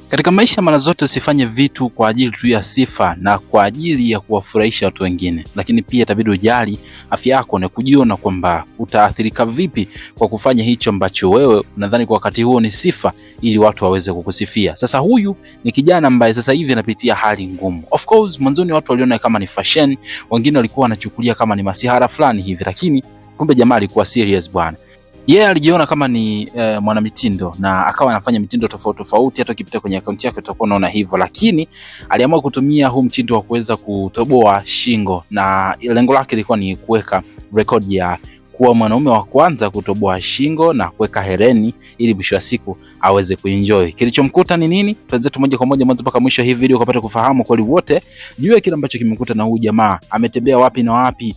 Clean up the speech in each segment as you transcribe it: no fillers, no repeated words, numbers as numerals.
Katika maisha mara zote usifanye vitu kwa ajili tu ya sifa na kwa ajili ya kuwafurahisha watu wengine, lakini pia itabidi ujali afya yako na kujiona kwamba utaathirika vipi kwa kufanya hicho ambacho wewe unadhani kwa wakati huo ni sifa ili watu waweze kukusifia. Sasa huyu ni kijana ambaye sasa hivi anapitia hali ngumu. Of course mwanzoni watu waliona kama ni fashion, wengine walikuwa wanachukulia kama ni masihara fulani hivi, lakini kumbe jamaa alikuwa serious bwana. Yeye alijiona kama ni mwanamitindo na akawa anafanya mitindo tofauti tofauti. Hata ukipita kwenye akaunti yake utakuwa unaona hivyo, lakini aliamua kutumia huu mtindo wa kuweza kutoboa shingo, na lengo lake lilikuwa ni kuweka rekodi ya kuwa mwanaume wa kwanza kutoboa shingo na kuweka hereni ili mwisho wa siku aweze kuenjoy. Kilichomkuta ni nini? Tuanze moja kwa moja mwanzo mpaka mwisho hii video kupata kufahamu kweli wote juu ya kile ambacho kimekuta na huyu jamaa. Ametembea wapi na wapi?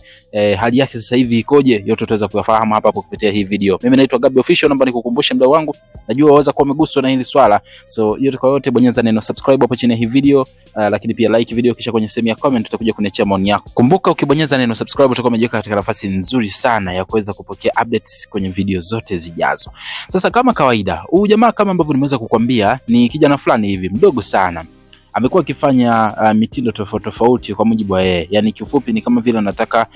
Hali yake sasa hivi ikoje? Yote tutaweza kuyafahamu hapa kupitia hii video. Mimi naitwa Gabby Official, naomba nikukumbushe mdau wangu, najua waweza kuwa umeguswa na hili swala. So yote kwa yote bonyeza neno subscribe hapo chini ya hii video, lakini pia like video, kisha kwenye sehemu ya comment utakuja kuniachia maoni yako. Kumbuka ukibonyeza neno subscribe utakuwa umejiweka katika nafasi nzuri sana ya kuweza kupokea updates kwenye video zote zijazo. Sasa kama kawaida, huyu jamaa kama ambavyo nimeweza kukwambia ni kijana fulani hivi mdogo sana. Amekuwa akifanya mitindo tofauti tofauti kwa mujibu wa yeye. Yaani kiufupi ni kama vile anataka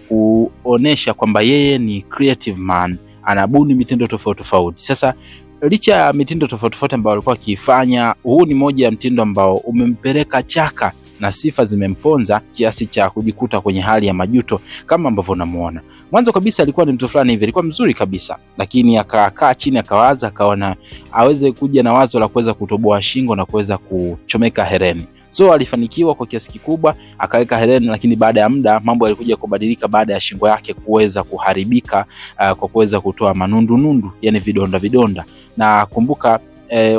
kuonesha kwamba yeye ni creative man, anabuni mitindo tofauti tofauti. Sasa licha ya mitindo tofauti tofauti ambayo alikuwa akifanya, huu ni moja ya mtindo ambao umempeleka chaka na sifa zimemponza kiasi cha kujikuta kwenye hali ya majuto kama ambavyo unamuona. Mwanzo kabisa alikuwa ni mtu fulani hivi, alikuwa mzuri kabisa, lakini akakaa chini akawaza, akaona aweze kuja na wazo la kuweza kutoboa shingo na kuweza kuchomeka hereni. So alifanikiwa kwa kiasi kikubwa, akaweka hereni, lakini baada ya muda mambo yalikuja kubadilika baada ya shingo yake kuweza kuharibika kwa kuweza kutoa manundu, yani vidonda. Na kumbuka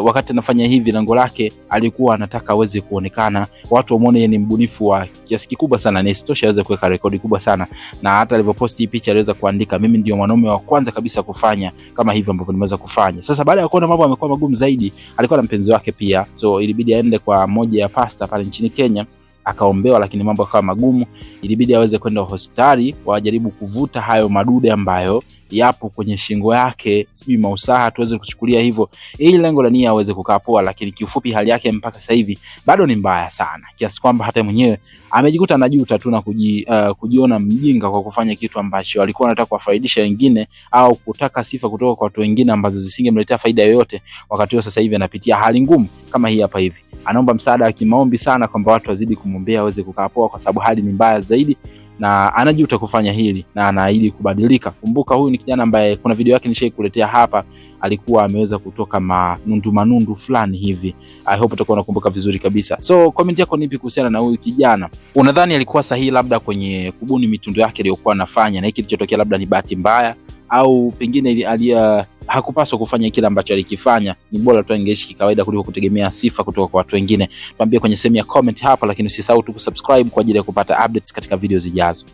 wakati anafanya hivi lengo lake alikuwa anataka aweze kuonekana, watu wamuone yeye ni mbunifu wa kiasi kikubwa sana, na isitoshe aweze kuweka rekodi kubwa sana. Na hata alipoposti hii picha aliweza kuandika, mimi ndio mwanaume wa kwanza kabisa kufanya kama hivyo ambavyo nimeweza kufanya. Sasa baada ya kuona mambo yamekuwa magumu zaidi, alikuwa na mpenzi wake pia, so ilibidi aende kwa moja ya pasta pale nchini Kenya akaombewa, lakini mambo yakawa magumu. Ilibidi aweze kwenda hospitali wajaribu kuvuta hayo madude ambayo yapo kwenye shingo yake, sijui mausaha tuweze kuchukulia hivyo, ili lengo la nia aweze kukaa poa. Lakini kiufupi hali yake mpaka sasa hivi bado ni mbaya sana, kiasi kwamba hata mwenyewe amejikuta anajuta tu na kujiona mjinga kwa kufanya kitu ambacho alikuwa anataka kuwafaidisha wengine au kutaka sifa kutoka kwa watu wengine ambazo zisingemletea faida yoyote. Wakati huo sasa hivi anapitia hali ngumu kama hii hapa hivi. Anaomba msaada wa kimaombi sana kwamba watu wazidi kumwombea aweze kukaa poa, kwa sababu hali ni mbaya zaidi na anajuta kufanya hili na anaahidi kubadilika. Kumbuka huyu ni kijana ambaye kuna video yake nishaikuletea hapa, alikuwa ameweza kutoka manundu fulani hivi. I hope utakuwa unakumbuka vizuri kabisa. So comment yako nipi kuhusiana na huyu kijana? Unadhani alikuwa sahihi labda kwenye kubuni mitindo yake aliyokuwa anafanya, na hiki kilichotokea labda ni bahati mbaya, au pengine hakupaswa kufanya kile ambacho alikifanya? Ni bora tu angeishi kawaida kuliko kutegemea sifa kutoka kwa watu wengine. Tuambie kwenye sehemu ya comment hapa, lakini usisahau tu kusubscribe kwa ajili ya kupata updates katika video zijazo.